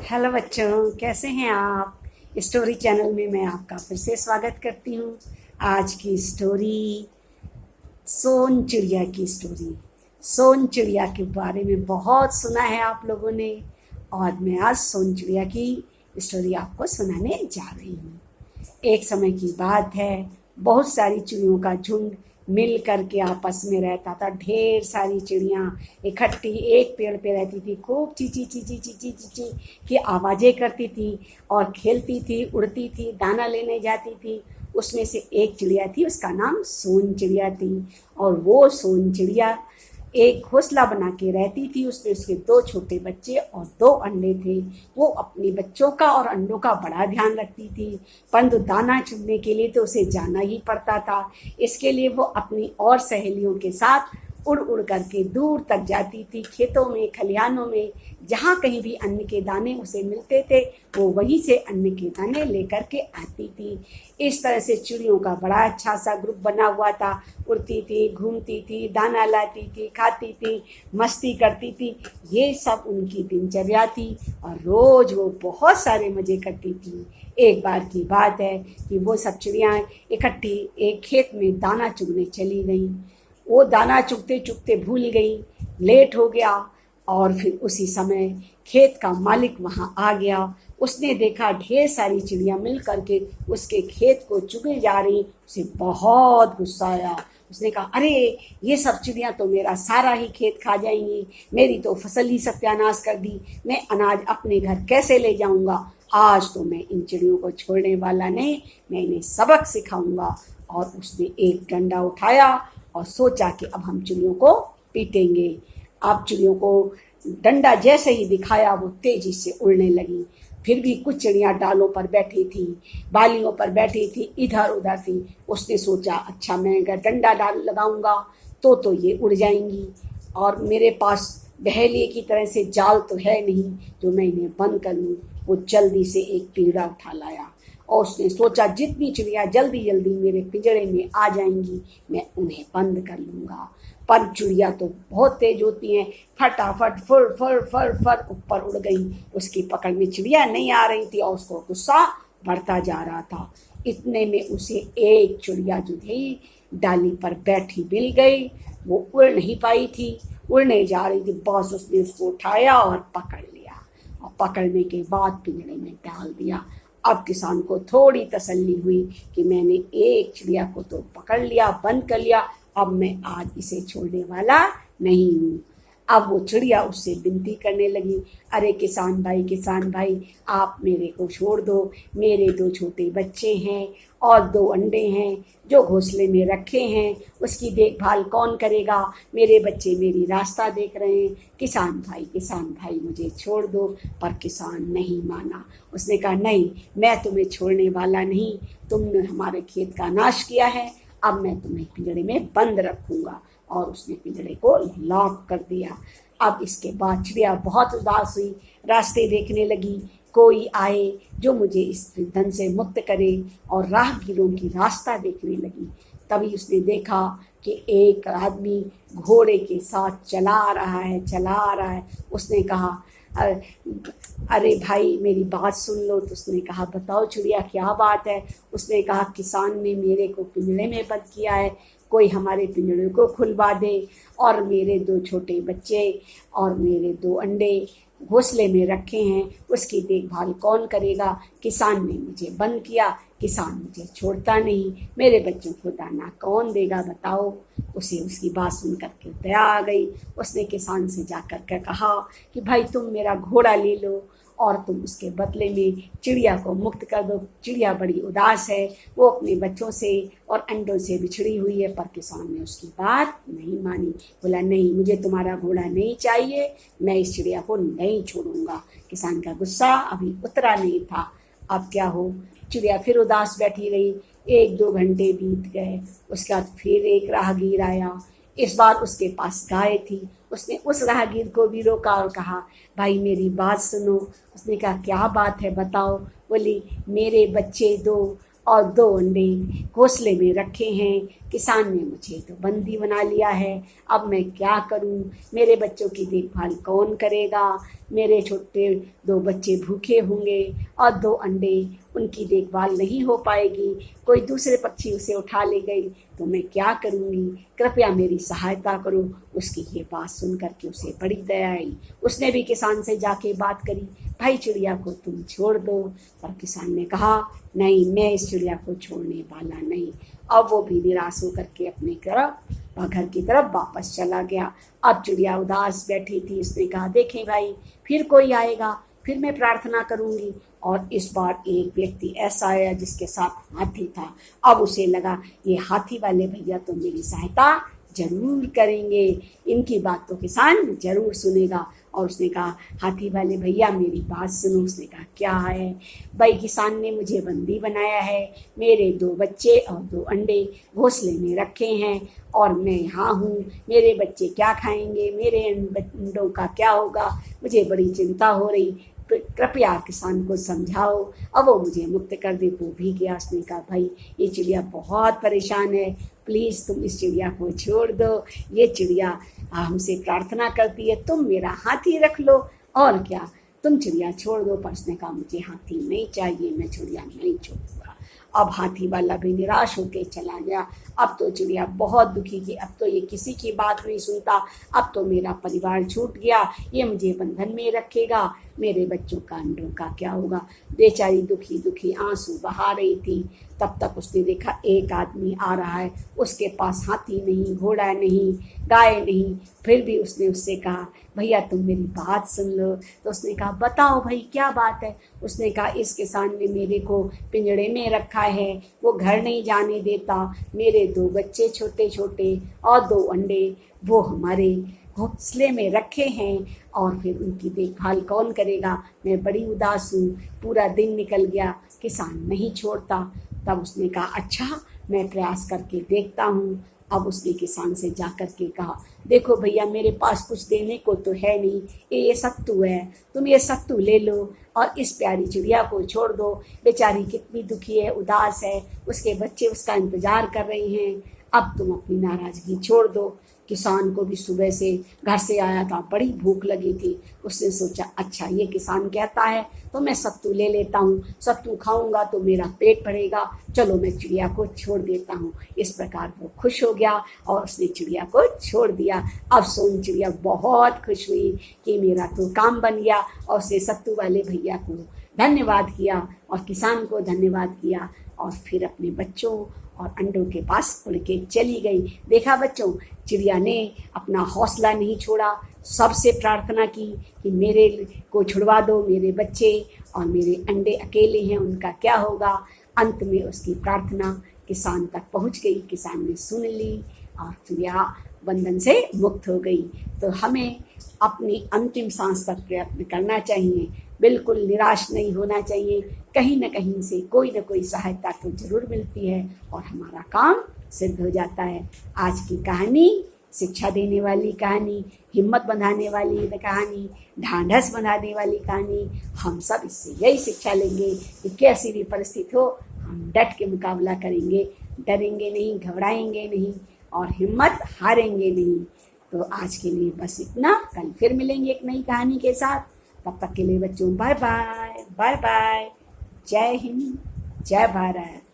Hello बच्चों, कैसे हैं आप। स्टोरी चैनल में मैं आपका फिर से स्वागत करती हूँ। आज की स्टोरी सोन चिड़िया की स्टोरी। सोन चिड़िया के बारे में बहुत सुना है आप लोगों ने, और मैं आज सोन चिड़िया की स्टोरी आपको सुनाने जा रही हूँ। एक समय की बात है, बहुत सारी चिड़ियों का झुंड मिल करके आपस में रहता था। ढेर सारी चिड़ियाँ इकट्ठी एक पेड़ पे रहती थी, खूब चींची चींची चींची चींची की आवाज़ें करती थी और खेलती थी, उड़ती थी, दाना लेने जाती थी। उसमें से एक चिड़िया थी, उसका नाम सोन चिड़िया थी। और वो सोन चिड़िया एक घोंसला बना के रहती थी। उसमें उसके दो छोटे बच्चे और दो अंडे थे। वो अपने बच्चों का और अंडों का बड़ा ध्यान रखती थी, परंतु दाना चुनने के लिए तो उसे जाना ही पड़ता था। इसके लिए वो अपनी और सहेलियों के साथ उड़ उड़ करके दूर तक जाती थी, खेतों में, खलिहानों में, जहाँ कहीं भी अन्न के दाने उसे मिलते थे वो वहीं से अन्न के दाने लेकर के आती थी। इस तरह से चिड़ियों का बड़ा अच्छा सा ग्रुप बना हुआ था। उड़ती थी, घूमती थी, दाना लाती थी, खाती थी, मस्ती करती थी। ये सब उनकी दिनचर्या थी और रोज़ वो बहुत सारे मज़े करती थी। एक बार की बात है कि वो सब चिड़ियाँ इकट्ठी एक खेत में दाना चुगने चली गईं। वो दाना चुगते चुगते भूल गई, लेट हो गया, और फिर उसी समय खेत का मालिक वहाँ आ गया। उसने देखा ढेर सारी चिड़ियाँ मिल करके उसके खेत को चुगे जा रही। उसे बहुत गुस्सा आया। उसने कहा, अरे ये सब चिड़ियाँ तो मेरा सारा ही खेत खा जाएंगी, मेरी तो फसल ही सत्यानाश कर दी, मैं अनाज अपने घर कैसे ले जाऊँगा। आज तो मैं इन चिड़ियों को छोड़ने वाला नहीं, मैं इन्हें सबक सिखाऊंगा। और उसने एक डंडा उठाया और सोचा कि अब हम चिड़ियों को पीटेंगे। अब चिड़ियों को डंडा जैसे ही दिखाया वो तेजी से उड़ने लगी। फिर भी कुछ चिड़ियाँ डालों पर बैठी थी, बालियों पर बैठी थी, इधर उधर थी। उसने सोचा, अच्छा मैं अगर डंडा डाल लगाऊंगा तो ये उड़ जाएंगी, और मेरे पास बहेलिए की तरह से जाल तो है नहीं जो मैं इन्हें बंद कर लूँ। वो जल्दी से एक पिंजरा उठा लाया और उसने सोचा, जितनी चिड़िया जल्दी जल्दी मेरे पिंजरे में आ जाएंगी मैं उन्हें बंद कर लूँगा। पर चिड़िया तो बहुत तेज होती हैं, फटाफट फुर फुर फर फर ऊपर उड़ गई। उसकी पकड़ में चिड़िया नहीं आ रही थी और उसको गुस्सा बढ़ता जा रहा था। इतने में उसे एक चिड़िया जो थी डाली पर बैठी मिल गई। वो उड़ नहीं पाई थी, उड़ने जा रही थी, बस उसने उसको उठाया और पकड़ लिया, और पकड़ने के बाद पिंजरे में डाल दिया। अब किसान को थोड़ी तसल्ली हुई कि मैंने एक चिड़िया को तो पकड़ लिया, बंद कर लिया, अब मैं आज इसे छोड़ने वाला नहीं हूँ। अब वो चिड़िया उससे विनती करने लगी, अरे किसान भाई, आप मेरे को छोड़ दो, मेरे दो छोटे बच्चे हैं और दो अंडे हैं जो घोंसले में रखे हैं, उसकी देखभाल कौन करेगा। मेरे बच्चे मेरी रास्ता देख रहे हैं, किसान भाई मुझे छोड़ दो। पर किसान नहीं माना। उसने कहा, नहीं, मैं तुम्हें छोड़ने वाला नहीं, तुमने हमारे खेत का नाश किया है, अब मैं तुम्हें पिंजरे में बंद रखूँगा। और उसने पिंजरे को लॉक कर दिया। अब इसके बाद चिड़िया बहुत उदास हुई, रास्ते देखने लगी, कोई आए जो मुझे इस बंधन से मुक्त करे, और राहगीरों की रास्ता देखने लगी। तभी उसने देखा कि एक आदमी घोड़े के साथ चला रहा है। उसने कहा, अरे भाई मेरी बात सुन लो। तो उसने कहा, बताओ चिड़िया क्या बात है। उसने कहा, किसान ने मेरे को पिंजरे में बंद किया है, कोई हमारे पिंजरे को खुलवा दे, और मेरे दो छोटे बच्चे और मेरे दो अंडे घोंसले में रखे हैं, उसकी देखभाल कौन करेगा। किसान ने मुझे बंद किया, किसान मुझे छोड़ता नहीं, मेरे बच्चों को दाना कौन देगा, बताओ। उसे उसकी बात सुन करके दया आ गई। उसने किसान से जा कर के कहा कि भाई तुम मेरा घोड़ा ले लो और तुम उसके बदले में चिड़िया को मुक्त कर दो। चिड़िया बड़ी उदास है, वो अपने बच्चों से और अंडों से बिछड़ी हुई है। पर किसान ने उसकी बात नहीं मानी, बोला, नहीं, मुझे तुम्हारा घोड़ा नहीं चाहिए, मैं इस चिड़िया को नहीं छोड़ूंगा। किसान का गुस्सा अभी उतरा नहीं था। अब क्या हो, चिड़िया फिर उदास बैठी रही। 1-2 घंटे बीत गए। उसके बाद फिर एक राहगीर आया। इस बार उसके पास गाय थी। उसने उस राहगीर को भी रोका और कहा, भाई मेरी बात सुनो। उसने कहा, क्या बात है, बताओ। बोली, मेरे बच्चे दो और 2 अंडे घोंसले में रखे हैं। किसान ने मुझे तो बंदी बना लिया है। अब मैं क्या करूं? मेरे बच्चों की देखभाल कौन करेगा? मेरे छोटे 2 बच्चे भूखे होंगे और 2 अंडे, उनकी देखभाल नहीं हो पाएगी। कोई दूसरे पक्षी उसे उठा ले गई तो मैं क्या करूंगी? कृपया मेरी सहायता करो। उसकी ये बात सुन करके उसे बड़ी दया आई। उसने भी किसान से जाके बात करी, भाई चिड़िया को तुम छोड़ दो। पर किसान ने कहा, नहीं, मैं इस चिड़िया को छोड़ने वाला नहीं। अब वो भी निराश होकर के अपने घर की तरफ वापस चला गया। अब चिड़िया उदास बैठी थी। उसने कहा, देखें भाई, फिर कोई आएगा, फिर मैं प्रार्थना करूंगी। और इस बार एक व्यक्ति ऐसा आया जिसके साथ हाथी था। अब उसे लगा, ये हाथी वाले भैया तो मेरी सहायता जरूर करेंगे, इनकी बात तो किसान जरूर सुनेगा। और उसने कहा, हाथी वाले भैया मेरी बात सुनो। उसने कहा, क्या है भाई? किसान ने मुझे बंदी बनाया है। मेरे 2 बच्चे और 2 अंडे घोंसले में रखे हैं और मैं यहाँ हूँ। मेरे बच्चे क्या खाएंगे? मेरे अंडों का क्या होगा? मुझे बड़ी चिंता हो रही। कृपया किसान को समझाओ। अब वो मुझे मुक्त कर दे। वो भी गया। उसने कहा, भाई ये चिड़िया बहुत परेशान है, प्लीज़ तुम इस चिड़िया को छोड़ दो। ये चिड़िया हमसे प्रार्थना करती है, तुम मेरा हाथी रख लो और क्या, तुम चिड़िया छोड़ दो। पर उसने कहा, मुझे हाथी नहीं चाहिए, मैं चिड़िया नहीं छोड़ूंगा। अब हाथी वाला भी निराश होकर चला गया। अब तो चिड़िया बहुत दुखी थी। अब तो ये किसी की बात नहीं सुनता। अब तो मेरा परिवार छूट गया, ये मुझे बंधन में रखेगा। मेरे बच्चों का अंडों का क्या होगा? बेचारी दुखी दुखी आंसू बहा रही थी। तब तक उसने देखा एक आदमी आ रहा है। उसके पास हाथी नहीं, घोड़ा नहीं, गाय नहीं। फिर भी उसने उससे कहा, भैया तुम मेरी बात सुन लो। तो उसने कहा, बताओ भाई क्या बात है? उसने कहा, इस किसान ने मेरे को पिंजड़े में रखा है, वो घर नहीं जाने देता। मेरे 2 बच्चे छोटे छोटे और 2 अंडे वो हमारे घोंसले में रखे हैं और फिर उनकी देखभाल कौन करेगा? मैं बड़ी उदास हूँ। पूरा दिन निकल गया, किसान नहीं छोड़ता। तब उसने कहा, अच्छा मैं प्रयास करके देखता हूँ। अब उसने किसान से जा कर के कहा, देखो भैया मेरे पास कुछ देने को तो है नहीं, ये सत्तू है, तुम ये सत्तू ले लो और इस प्यारी चिड़िया को छोड़ दो। बेचारी कितनी दुखी है, उदास है, उसके बच्चे उसका इंतजार कर रहे हैं। अब तुम अपनी नाराज़गी छोड़ दो। किसान को भी सुबह से घर से आया था, बड़ी भूख लगी थी। उसने सोचा, अच्छा ये किसान कहता है तो मैं सत्तू ले लेता हूँ, सत्तू खाऊंगा तो मेरा पेट भरेगा, चलो मैं चिड़िया को छोड़ देता हूँ। इस प्रकार वो खुश हो गया और उसने चिड़िया को छोड़ दिया। अब सोन चिड़िया बहुत खुश हुई कि मेरा तो काम बन गया और उसने सत्तू वाले भैया को धन्यवाद किया और किसान को धन्यवाद किया और फिर अपने बच्चों और अंडों के पास उड़ के चली गई। देखा बच्चों, चिड़िया ने अपना हौसला नहीं छोड़ा, सबसे प्रार्थना की कि मेरे को छुड़वा दो, मेरे बच्चे और मेरे अंडे अकेले हैं, उनका क्या होगा। अंत में उसकी प्रार्थना किसान तक पहुंच गई। किसान ने सुन ली और चिड़िया बंधन से मुक्त हो गई। तो हमें अपनी अंतिम सांस तक प्रयत्न करना चाहिए, बिल्कुल निराश नहीं होना चाहिए। कहीं न कहीं से कोई न कोई सहायता तो जरूर मिलती है और हमारा काम सिद्ध हो जाता है। आज की कहानी शिक्षा देने वाली कहानी, हिम्मत बंधाने वाली कहानी, ढांढस बंधाने वाली कहानी। हम सब इससे यही शिक्षा लेंगे कि कैसी भी परिस्थिति हो हम डट के मुकाबला करेंगे, डरेंगे नहीं, घबराएंगे नहीं और हिम्मत हारेंगे नहीं। तो आज के लिए बस इतना। कल फिर मिलेंगे एक नई कहानी के साथ। तब तक के लिए बच्चों बाय बाय, बाय बाय। जय हिंद, जय भारत।